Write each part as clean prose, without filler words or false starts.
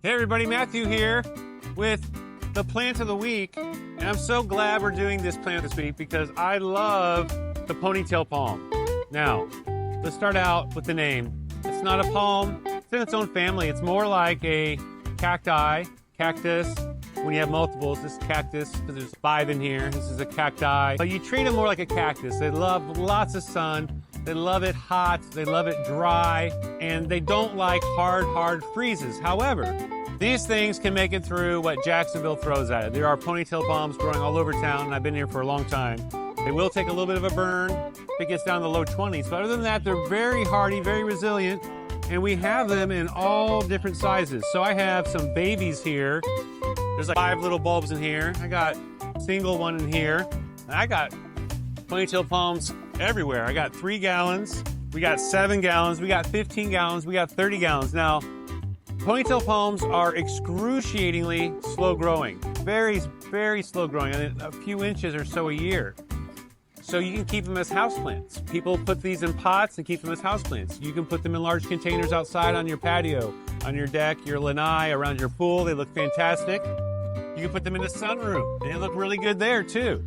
Hey everybody, Matthew here with the plant of the week. And I'm so glad we're doing this plant this week because I love the ponytail palm. Now, let's start out with the name. It's not a palm, it's in its own family. It's more like a cacti, cactus. When you have multiples, this is cactus, because there's 5 in here. This is a cacti. But you treat them more like a cactus. They love lots of sun. They love it hot. They love it dry. And they don't like hard freezes. However, these things can make it through what Jacksonville throws at it. There are ponytail palms growing all over town, and I've been here for a long time. They will take a little bit of a burn if it gets down to the low 20s. But other than that, they're very hardy, very resilient. And we have them in all different sizes. So I have some babies here. There's like 5 little bulbs in here. I got a single one in here. And I got ponytail palms everywhere. I got 3 gallons. We got 7 gallons. We got 15 gallons. We got 30 gallons. Now, ponytail palms are excruciatingly slow growing. Very, very slow growing. I mean, a few inches or so a year. So you can keep them as houseplants. People put these in pots and keep them as houseplants. You can put them in large containers outside on your patio, on your deck, your lanai, around your pool. They look fantastic. You can put them in the sunroom. They look really good there too.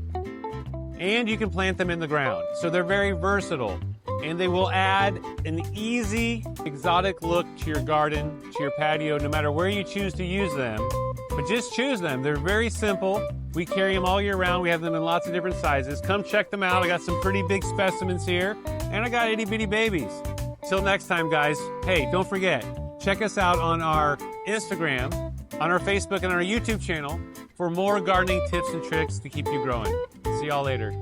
And you can plant them in the ground. So they're very versatile. And they will add an easy, exotic look to your garden, to your patio, no matter where you choose to use them. But just choose them. They're very simple. We carry them all year round. We have them in lots of different sizes. Come check them out. I got some pretty big specimens here. And I got itty bitty babies. Till next time, guys. Hey, don't forget, check us out on our Instagram, on our Facebook, and our YouTube channel for more gardening tips and tricks to keep you growing. See y'all later.